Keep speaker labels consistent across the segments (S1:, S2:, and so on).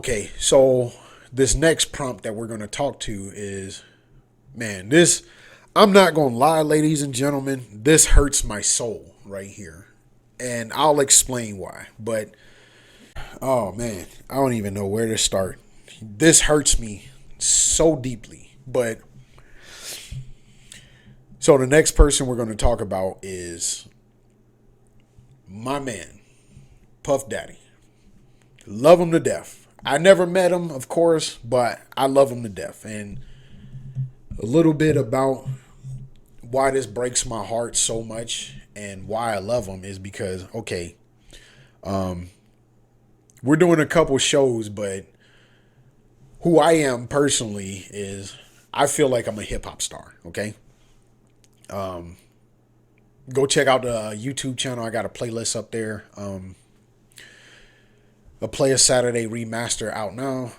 S1: Okay, so this next prompt that we're going to talk to is, man, this, I'm not going to lie, ladies and gentlemen, this hurts my soul right here. And I'll explain why. But, oh man, I don't even know where to start. This hurts me so deeply. But, so the next person we're going to talk about is my man, Puff Daddy. Love him to death. I never met him, of course, but I love him to death. And a little bit about why this breaks my heart so much and why I love him is because, okay, we're doing a couple shows, but who I am personally is I feel like I'm a hip hop star, okay? Go check out the YouTube channel. I got a playlist up there. A Play a Saturday remaster out now.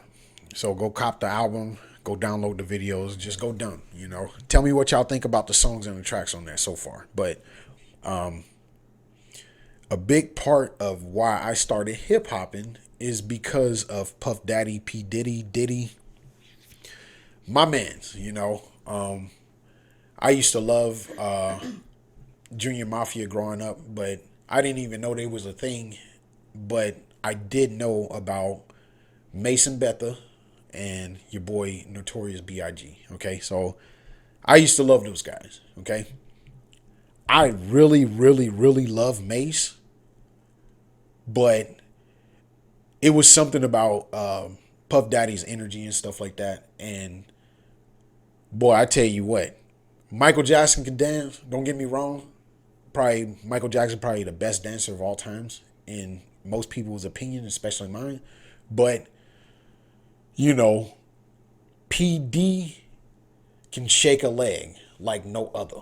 S1: So go cop the album, go download the videos, just go dumb, you know. Tell me what y'all think about the songs and the tracks on there so far. But a big part of why I started hip hopping is because of Puff Daddy, P Diddy, my man's, you know. I used to love Junior Mafia growing up, but I didn't even know they was a thing. But I did know about Mason Betha and your boy Notorious B.I.G. Okay, so I used to love those guys. Okay, I really, really, really love Mace, but it was something about Puff Daddy's energy and stuff like that. And boy, I tell you what, Michael Jackson can dance. Don't get me wrong. Probably Michael Jackson, probably the best dancer of all times in most people's opinion, especially mine. But you know, PD can shake a leg like no other.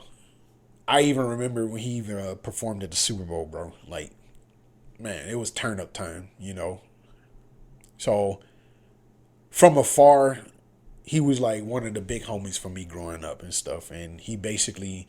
S1: I even remember when he even performed at the Super Bowl, bro. Like, man, it was turn up time, you know. So from afar, he was like one of the big homies for me growing up and stuff. And he basically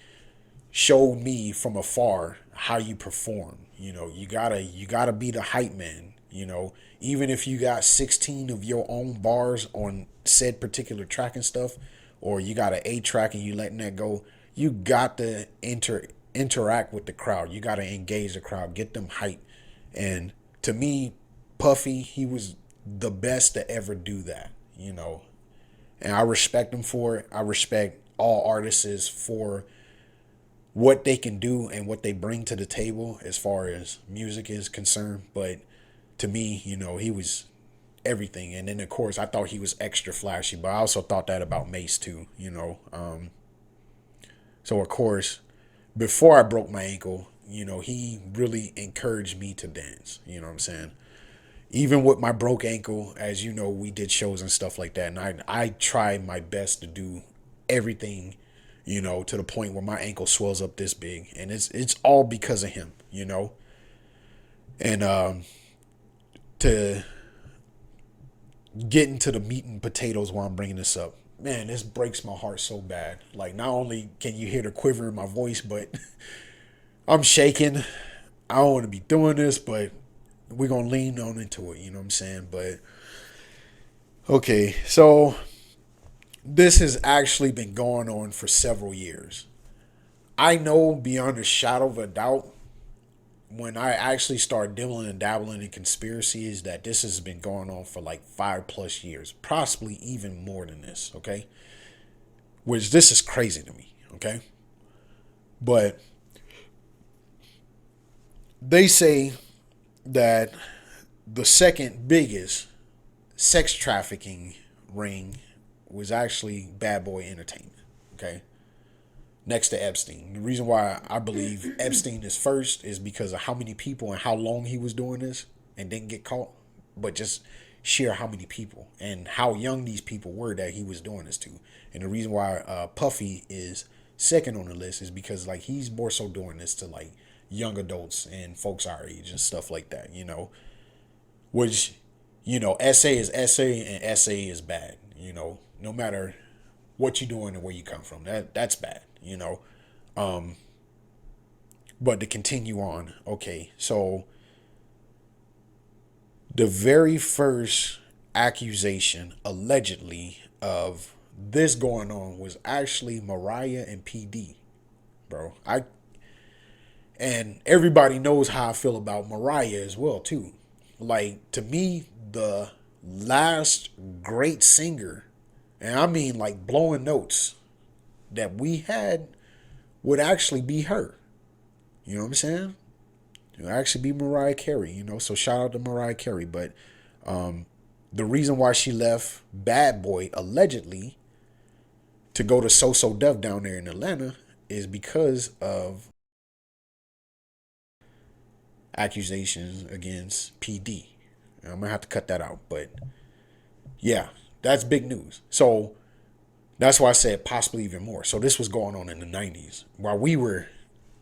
S1: showed me from afar how you perform. You know, you gotta be the hype man. You know, even if you got 16 of your own bars on said particular track and stuff, or you got an A track and you letting that go, you got to interact with the crowd. You got to engage the crowd, get them hype. And to me, Puffy, he was the best to ever do that. You know, and I respect him for it. I respect all artists for what they can do and what they bring to the table as far as music is concerned. But to me, you know, he was everything. And then of course I thought he was extra flashy, but I also thought that about Mace too, you know. So of course, before I broke my ankle, you know, he really encouraged me to dance. You know what I'm saying? Even with my broke ankle, as you know, we did shows and stuff like that, and I tried my best to do everything, you know, to the point where my ankle swells up this big, and it's all because of him, you know. And to get into the meat and potatoes while I'm bringing this up, man, this breaks my heart so bad. Like, not only can you hear the quiver in my voice, but I'm shaking. I don't want to be doing this, but we're gonna lean on into it. You know what I'm saying? But okay, so this has actually been going on for several years. I know beyond a shadow of a doubt when I actually start dibbling and dabbling in conspiracies that this has been going on for like 5+ years, possibly even more than this, okay? Which this is crazy to me, okay? But they say that the second biggest sex trafficking ring was actually Bad Boy Entertainment, okay? Next to Epstein. The reason why I believe Epstein is first is because of how many people and how long he was doing this and didn't get caught, but just sheer how many people and how young these people were that he was doing this to. And the reason why Puffy is second on the list is because like he's more so doing this to like young adults and folks our age and stuff like that, you know, which, you know, SA is SA and SA is bad, you know, no matter what you're doing and where you come from. That's bad, you know. But to continue on, okay, so the very first accusation allegedly of this going on was actually Mariah and PD, bro. And everybody knows how I feel about Mariah as well too. Like, to me, the last great singer, and I mean like blowing notes, that we had would actually be her. You know what I'm saying? It would actually be Mariah Carey, you know. So shout out to Mariah Carey. But the reason why she left Bad Boy allegedly to go to So So Def down there in Atlanta is because of accusations against PD. I'm gonna have to cut that out, but yeah, that's big news. So that's why I said possibly even more. So this was going on in the 90s while we were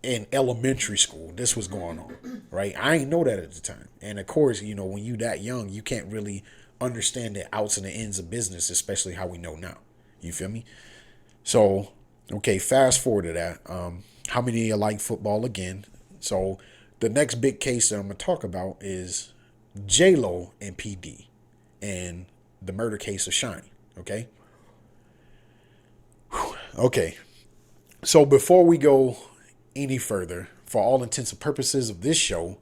S1: in elementary school. This was going on, right? I ain't know that at the time, and of course, you know, when you that young, you can't really understand the outs and the ends of business, especially how we know now. You feel me? So okay, fast forward to that. How many of you like football again? So the next big case that I'm gonna talk about is J Lo and PD and the murder case of Shine. Okay. Okay. So before we go any further, for all intents and purposes of this show,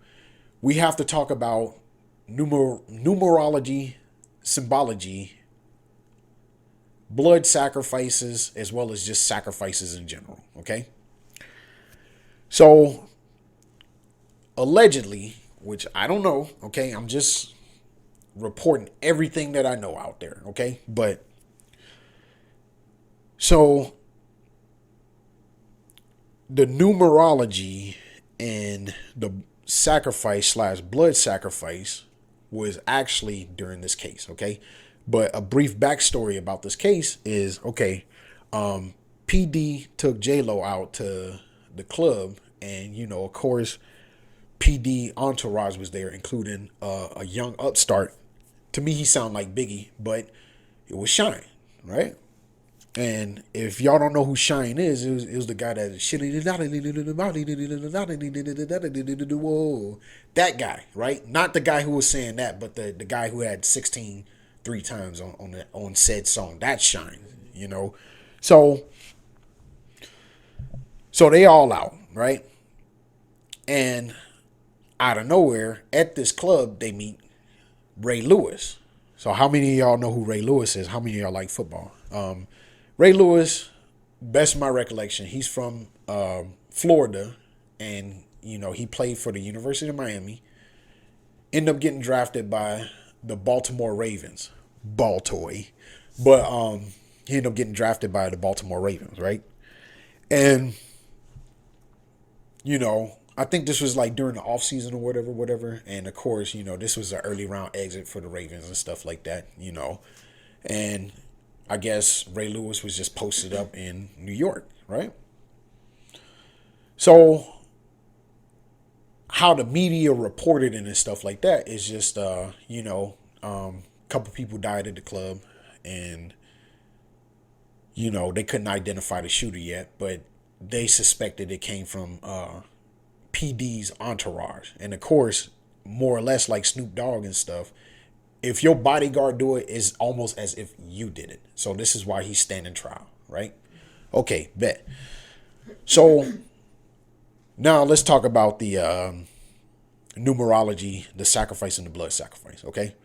S1: we have to talk about numerology, symbology, blood sacrifices, as well as just sacrifices in general. Okay. So allegedly, which I don't know, okay, I'm just reporting everything that I know out there, okay? But so the numerology and the sacrifice slash blood sacrifice was actually during this case, okay? But a brief backstory about this case is, okay, PD took J-Lo out to the club, and, you know, of course, PD entourage was there, including a young upstart. To me, he sounded like Biggie, but it was Shine, right? And if y'all don't know who Shine is, it was the guy that whoa, that guy, right? Not the guy who was saying that, but the guy who had 16 3 times on said song. That's Shine, you know. So they all out, right? And out of nowhere, at this club, they meet Ray Lewis. So how many of y'all know who Ray Lewis is? How many of y'all like football? Ray Lewis, best of my recollection, he's from Florida, and you know he played for the University of Miami. Ended up getting drafted by the Baltimore Ravens, Baltoy, but he ended up getting drafted by the Baltimore Ravens, right? And you know, I think this was like during the offseason or whatever. And of course, you know, this was an early round exit for the Ravens and stuff like that, you know. And I guess Ray Lewis was just posted up in New York, right? So how the media reported it and stuff like that is just, you know, a couple people died at the club, and, you know, they couldn't identify the shooter yet, but they suspected it came from PD's entourage. And of course, more or less like Snoop Dogg and stuff, if your bodyguard do it, it's almost as if you did it. So this is why he's standing trial, right? Okay, bet. So now let's talk about the numerology, the sacrifice and the blood sacrifice, okay?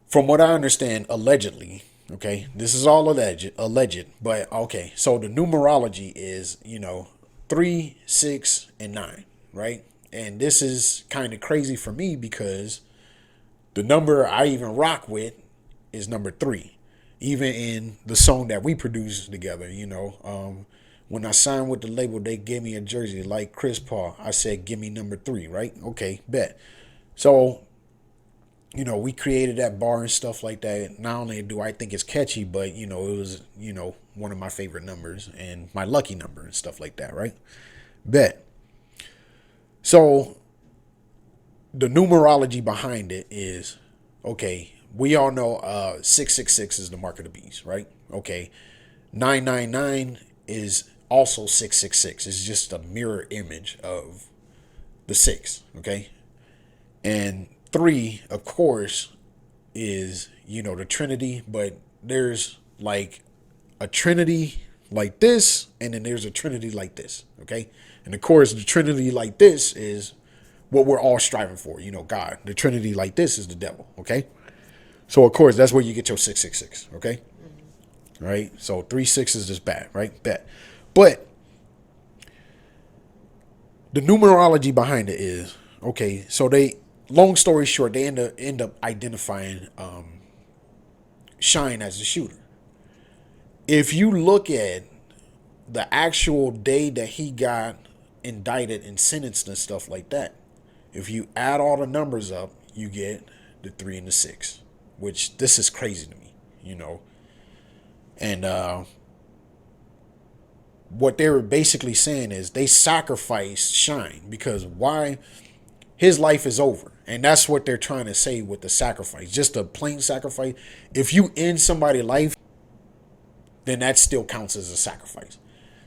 S1: From what I understand, allegedly, okay, this is all alleged, but okay, so the numerology is, you know, 3, 6, and 9, right? And this is kind of crazy for me because the number I even rock with is number 3. Even in the song that we produced together, you know, when I signed with the label, they gave me a jersey like Chris Paul. I said, give me number 3, right? Okay, bet. So, you know, we created that bar and stuff like that. Not only do I think it's catchy, but, you know, it was, you know, one of my favorite numbers and my lucky number and stuff like that, right? Bet. So the numerology behind it is, okay, we all know 666 is the mark of the beast, right? Okay. 999 is also 666. It's just a mirror image of the 6, okay? And 3, of course, is, you know, the Trinity, but there's like a Trinity like this, and then there's a Trinity like this, okay? And of course, the Trinity like this is what we're all striving for, you know, God. The Trinity like this is the devil, okay? So of course, that's where you get your 666, okay? Right? So 3 6s is bad, right? Bad. But the numerology behind it is, okay, so they, long story short, they end up identifying Shine as the shooter. If you look at the actual day that he got indicted and sentenced and stuff like that, if you add all the numbers up, you get the 3 and the 6, which this is crazy to me, you know. And what they were basically saying is they sacrificed Shine because why? His life is over. And that's what they're trying to say with the sacrifice. Just a plain sacrifice. If you end somebody's life, then that still counts as a sacrifice.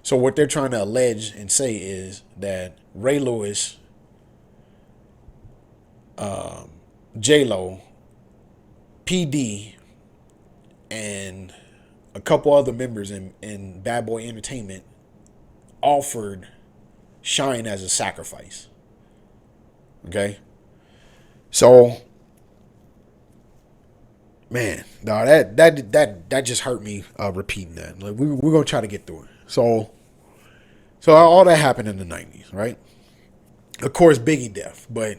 S1: So what they're trying to allege and say is that Ray Lewis, J-Lo, PD, and a couple other members in Bad Boy Entertainment offered Shine as a sacrifice. Okay? So, man, no, that just hurt me repeating that. Like we're gonna try to get through it. So all that happened in the 90s, right? Of course, Biggie death, but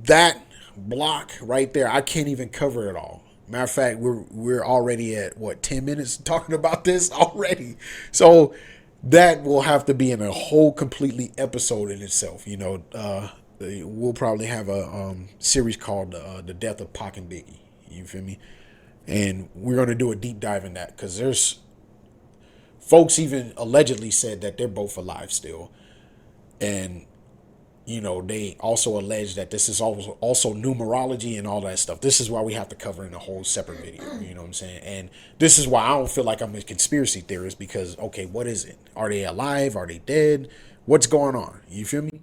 S1: that block right there, I can't even cover it all. Matter of fact, we're already at what 10 minutes talking about this already. So that will have to be in a whole completely episode in itself. You know, we'll probably have a series called "The Death of Pac and Biggie." You feel me? And we're gonna do a deep dive in that because there's folks even allegedly said that they're both alive still, and you know, they also allege that this is also numerology and all that stuff. This is why we have to cover in a whole separate video. You know what I'm saying? And this is why I don't feel like I'm a conspiracy theorist because, okay, what is it? Are they alive? Are they dead? What's going on? You feel me?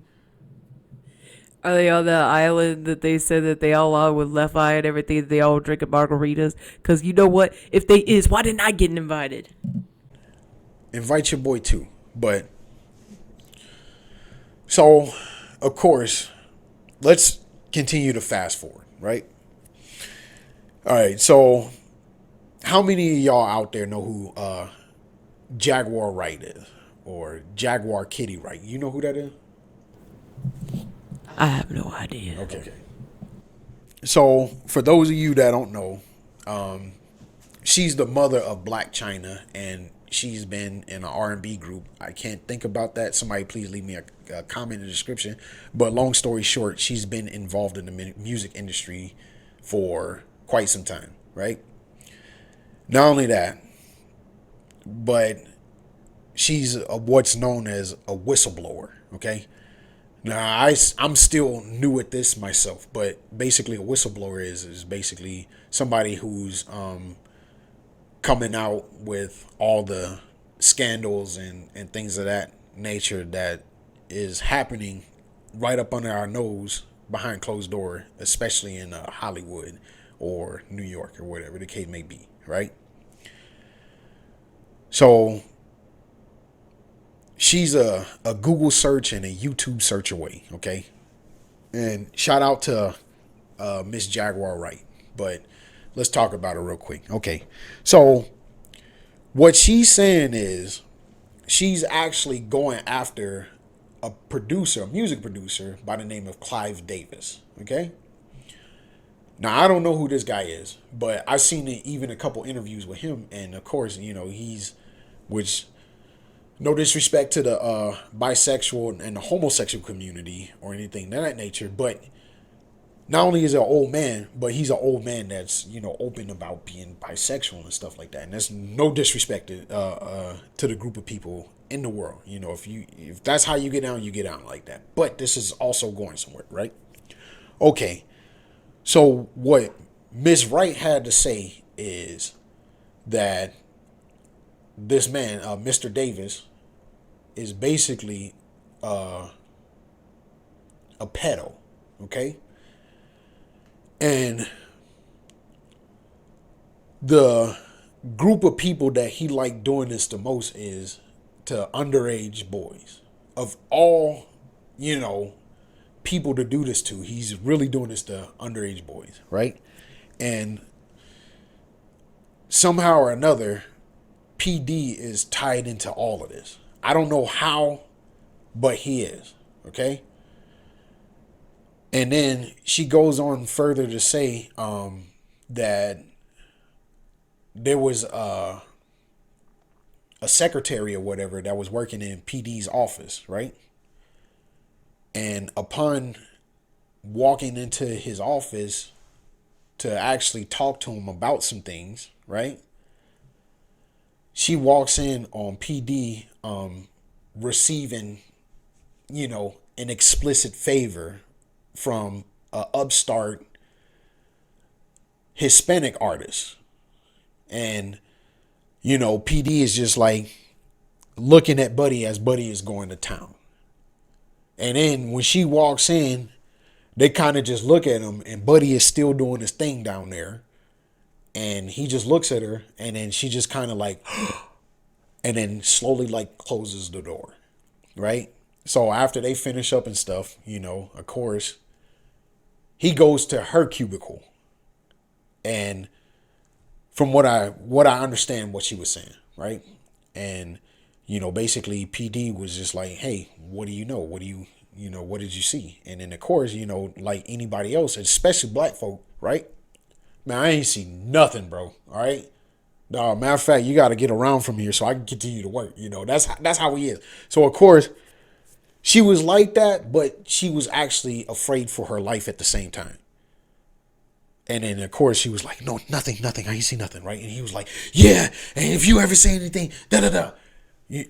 S2: Are they on that island that they said that they all are with left eye and everything? They all drinking margaritas? Because you know what? If they is, why didn't I get invited?
S1: Invite your boy too. But so, of course, let's continue to fast forward, right? All right. So, how many of y'all out there know who Jaguar Wright is or Jaguar Kitty Wright? You know who that is?
S2: I have no idea.
S1: Okay. So, for those of you that don't know, she's the mother of Black China, and she's been in an R&B group. I can't think about that. Somebody please leave me a comment in the description. But long story short, she's been involved in the music industry for quite some time, right? Not only that, but she's what's known as a whistleblower, okay? Now, I'm still new at this myself, but basically a whistleblower is basically somebody who's coming out with all the scandals and things of that nature that is happening right up under our nose behind closed door, especially in Hollywood or New York or whatever the case may be, right? So she's a Google search and a YouTube search away, okay? And shout out to Miss Jaguar Wright, but let's talk about her real quick. Okay, so what she's saying is she's actually going after a producer, a music producer by the name of Clive Davis. Okay. Now I don't know who this guy is, but I've seen even a couple interviews with him, and of course, you know which no disrespect to the bisexual and the homosexual community or anything of that nature, but not only is he an old man, but he's an old man that's open about being bisexual and stuff like that. And that's no disrespect to the group of people in the world. You know, if that's how you get down like that. But this is also going somewhere, right? Okay, so what Miss Wright had to say is that this man, Mr. Davis, is basically a pedo. Okay. And The group of people that he liked doing this the most is to underage boys. Of all, you know, people to do this to, he's really doing this to underage boys, right? And somehow or another, PD is tied into all of this. I don't know how, but he is, okay? And then she goes on further to say that there was a secretary or whatever that was working in PD's office, right? And upon walking into his office to actually talk to him about some things, right? She walks in on PD receiving, an explicit favor from a upstart Hispanic artist. And, PD is just like looking at Buddy as Buddy is going to town. And then when she walks in, they kind of just look at him, and Buddy is still doing his thing down there. And he just looks at her, and then she just kind of like, and then slowly like closes the door, right? So after they finish up and stuff, of course, he goes to her cubicle, and from what I understand, what she was saying, right? And basically, PD was just like, "Hey, what do you know? What did you see?" And then of course, like anybody else, especially black folk, right? Man, I ain't seen nothing, bro. All right. No, matter of fact, you got to get around from here so I can continue to work. That's how he is. So of course, she was like that, but she was actually afraid for her life at the same time. And then of course she was like, "No, nothing, nothing. I ain't see nothing, right?" And he was like, "Yeah, and if you ever say anything, da da da,"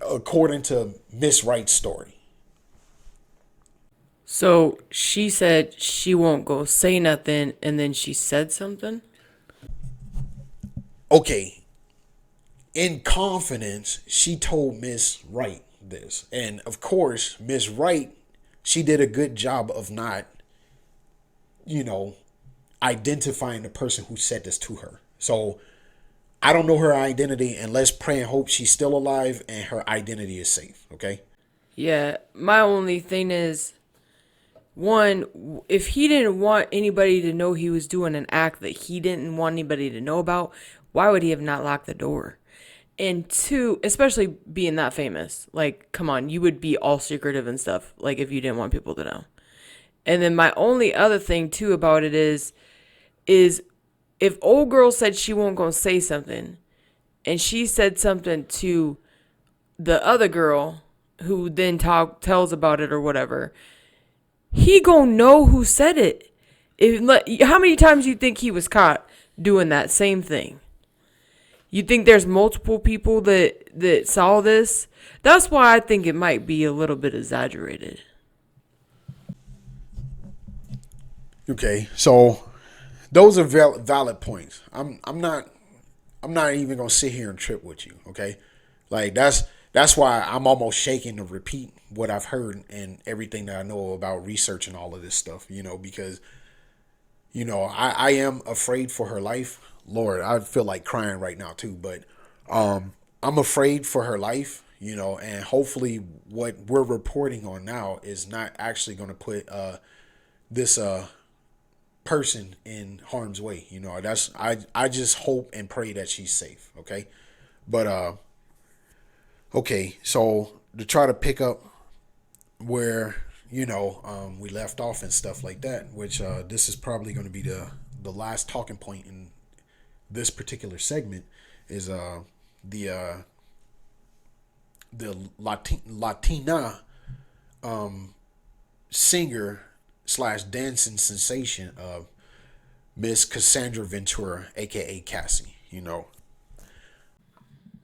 S1: according to Miss Wright's story.
S2: So she said she won't go say nothing, and then she said something.
S1: Okay, in confidence, she told Miss Wright this. And of course, Miss Wright, she did a good job of not, you know, identifying the person who said this to her. So I don't know her identity, and let's pray and hope she's still alive and her identity is safe, okay?
S2: Yeah, my only thing is, one, if he didn't want anybody to know he was doing an act that he didn't want anybody to know about, why would he have not locked the door? And two, especially being that famous, like, come on, you would be all secretive and stuff, like, if you didn't want people to know. And then my only other thing too about it is if old girl said she won't go say something, and she said something to the other girl who then tells about it or whatever, he gonna know who said it. How many times you think he was caught doing that same thing? You think there's multiple people that saw this? That's why I think it might be a little bit exaggerated.
S1: Okay, so those are valid points. I'm not even gonna sit here and trip with you. Okay, like that's why I'm almost shaking to repeat what I've heard and everything that I know about research and all of this stuff. Because I am afraid for her life. Lord, I feel like crying right now too. But I'm afraid for her life. And hopefully what we're reporting on now is not actually going to put this person in harm's way. That's I just hope and pray that she's safe. Okay, but okay, so to try to pick up where we left off and stuff like that, which this is probably going to be the last talking point in this particular segment, is the uh, the Latina singer slash dancing sensation of Miss Cassandra Ventura, aka Cassie. Go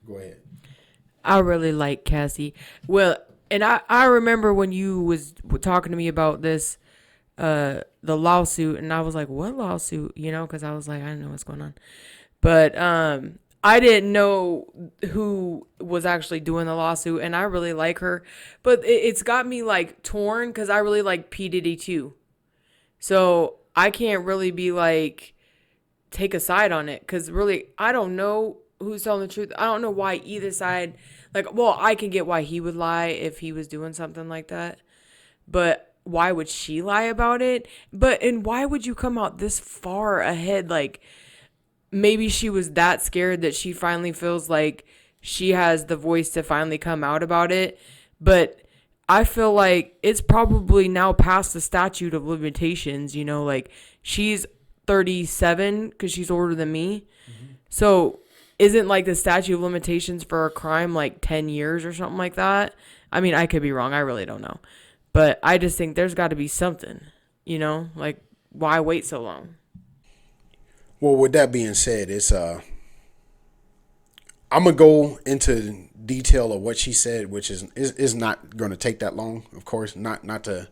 S1: ahead.
S2: I really like Cassie. Well, and I remember when you was talking to me about this, the lawsuit, and I was like, what lawsuit? Because I was like, I don't know what's going on. But I didn't know who was actually doing the lawsuit, and I really like her. But it's got me like torn because I really like P Diddy too. So I can't really be like take a side on it, because really, I don't know who's telling the truth. I don't know why either side, like, well, I can get why he would lie if he was doing something like that, but why would she lie about it? And why would you come out this far ahead? Like, maybe she was that scared that she finally feels like she has the voice to finally come out about it. But I feel like it's probably now past the statute of limitations, like she's 37 because she's older than me. So isn't like the statute of limitations for a crime like 10 years or something like that? I mean, I could be wrong. I really don't know. But I just think there's got to be something, like why wait so long?
S1: Well, with that being said, it's I'm gonna go into detail of what she said, which is not going to take that long. Of course, not to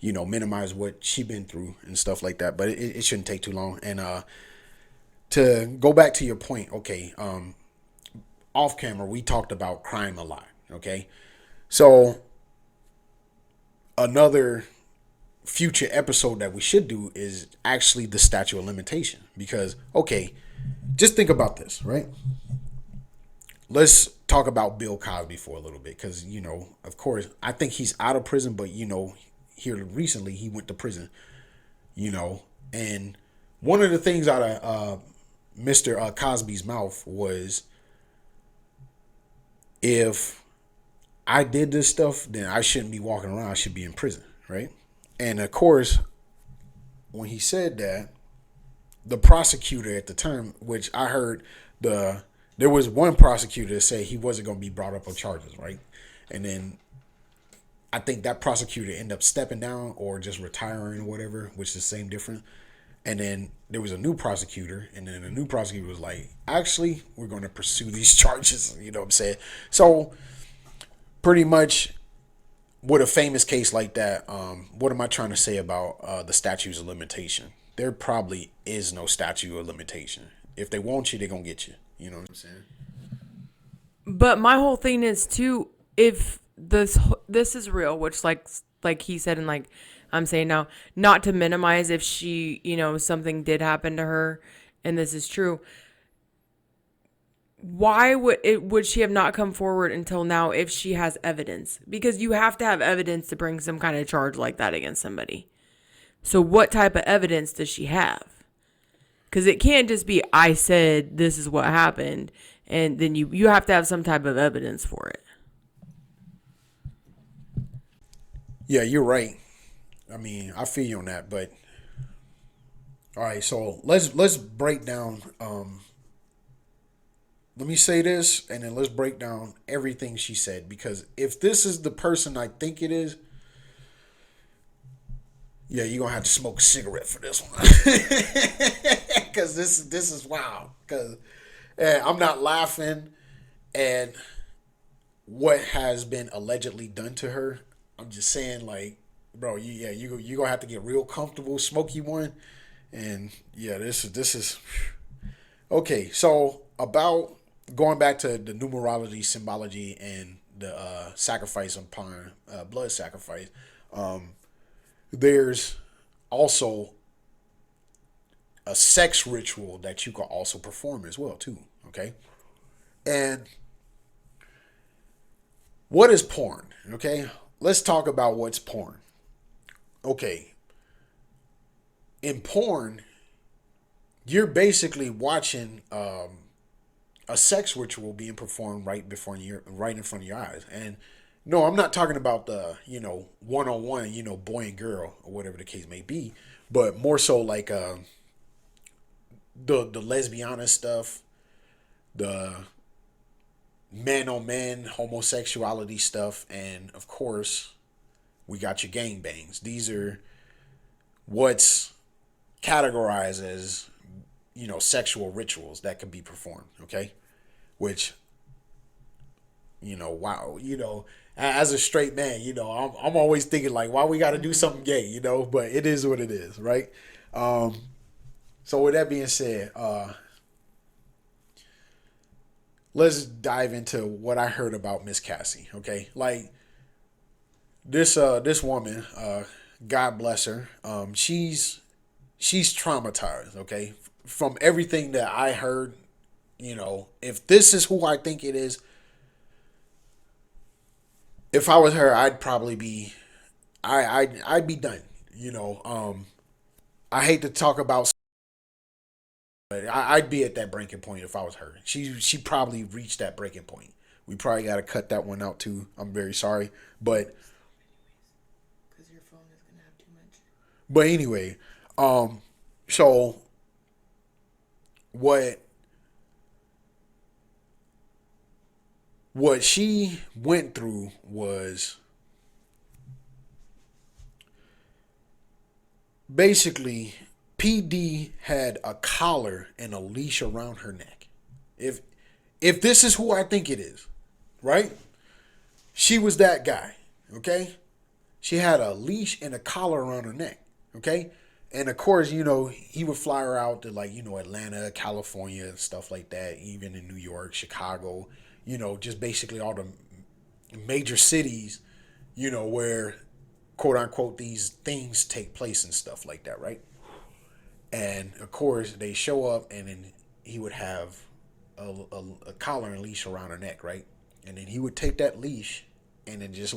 S1: minimize what she been through and stuff like that, but it shouldn't take too long. And to go back to your point, okay, off camera we talked about crime a lot. Okay, so another future episode that we should do is actually the statute of limitation, because okay, just think about this, right? Let's talk about Bill Cosby for a little bit, because of course, I think he's out of prison, but here recently he went to prison, and one of the things out of Mr. Cosby's mouth was, if I did this stuff, then I shouldn't be walking around. I should be in prison, right? And of course, when he said that, the prosecutor at the time, which I heard there was one prosecutor that said he wasn't going to be brought up on charges, right? And then I think that prosecutor ended up stepping down or just retiring or whatever, which is the same difference. And then there was a new prosecutor, and then the new prosecutor was like, actually, we're going to pursue these charges. You know what I'm saying? So pretty much with a famous case like that, what am I trying to say about the statutes of limitation? There probably is no statute of limitation. If they want you, they're going to get you. You know what I'm saying?
S2: But my whole thing is too, if this is real, which like he said, and like I'm saying now, not to minimize if she, something did happen to her, and this is true. Why would she have not come forward until now if she has evidence? Because you have to have evidence to bring some kind of charge like that against somebody. So what type of evidence does she have? Because it can't just be, I said this is what happened, and then you have to have some type of evidence for it.
S1: Yeah, you're right. I mean, I feel you on that, but all right. So let's break down. Let me say this, and then let's break down everything she said. Because if this is the person I think it is, yeah, you're gonna have to smoke a cigarette for this one. Because this is wild. Because I'm not laughing at what has been allegedly done to her. I'm just saying, like, bro, you gonna have to get real comfortable, smoky one, and yeah, this is okay. So about going back to the numerology, symbology, and the sacrifice upon blood sacrifice. There's also a sex ritual that you can also perform as well too. Okay, and what is porn? Okay, let's talk about what's porn. Okay, in porn, you're basically watching a sex ritual being performed right in front of your eyes. And no, I'm not talking about the one on one, boy and girl or whatever the case may be, but more so like the lesbiana stuff, the man on man homosexuality stuff, and of course we got your gangbangs. These are what's categorized as sexual rituals that can be performed. Okay, which wow, as a straight man, I'm always thinking like, why we got to do something gay, but it is what it is, right? So with that being said, let's dive into what I heard about Miss Cassie. Okay, like this woman, God bless her. She's traumatized. Okay, from everything that I heard, if this is who I think it is, if I was her, I'd probably be, I'd be done. I hate to talk about, but I'd be at that breaking point if I was her. She probably reached that breaking point. We probably got to cut that one out too. I'm very sorry, but anyway, so what she went through was basically PD had a collar and a leash around her neck. If this is who I think it is, right? She was that guy, okay? She had a leash and a collar around her neck, okay? And of course, he would fly her out to Atlanta, California, and stuff like that, even in New York, Chicago, just basically all the major cities, where quote unquote these things take place and stuff like that, right? And of course, they show up, and then he would have a collar and leash around her neck, right? And then he would take that leash and then just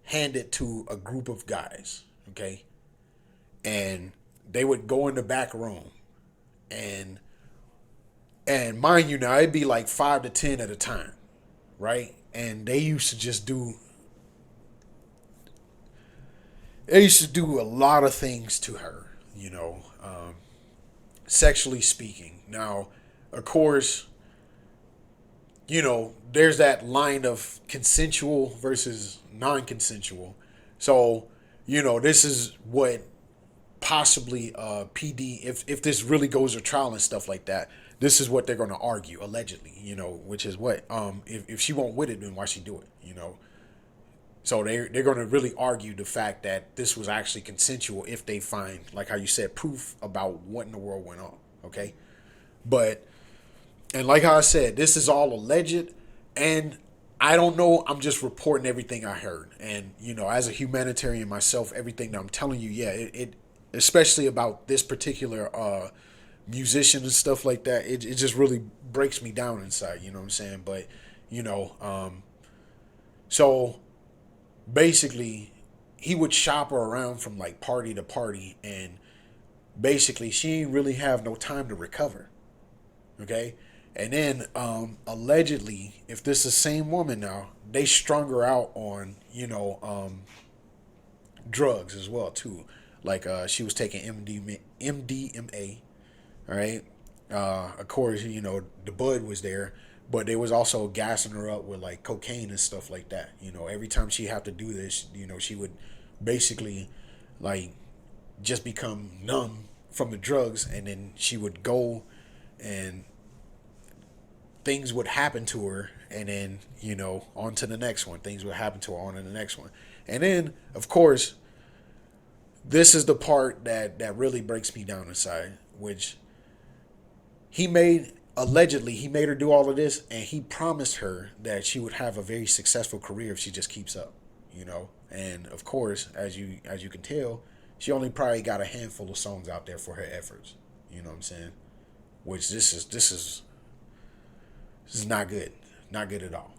S1: hand it to a group of guys, okay? And they would go in the back room, and mind you, now it'd be like 5 to 10 at a time, right? And they used to do a lot of things to her, sexually speaking. Now, of course, there's that line of consensual versus non-consensual. So, this is what possibly PD, if this really goes to trial and stuff like that, this is what they're going to argue allegedly. Which is what if she won't with it, then why she do it? So they're going to really argue the fact that this was actually consensual if they find, like how you said, proof about what in the world went on. Okay, but and like how I said, this is all alleged, and I don't know. I'm just reporting everything I heard, and as a humanitarian myself, everything that I'm telling you, yeah, it especially about this particular musician and stuff like that, it just really breaks me down inside. You know what I'm saying? But you know, so basically, he would shop her around from party to party, and basically, she didn't really have no time to recover. Okay. And then allegedly, if this is the same woman now, they strung her out on drugs as well too. She was taking MDMA, all right. Of course, the bud was there, but they was also gassing her up with cocaine and stuff like that. Every time she had to do this, she would basically like just become numb from the drugs, and then she would go and things would happen to her, and then on to the next one. Things would happen to her, on to the next one. And then of course, this is the part that really breaks me down inside, which he made her do all of this, and he promised her that she would have a very successful career if she just keeps up. And of course, as you can tell, she only probably got a handful of songs out there for her efforts. You know what I'm saying? Which this is not good. Not good at all.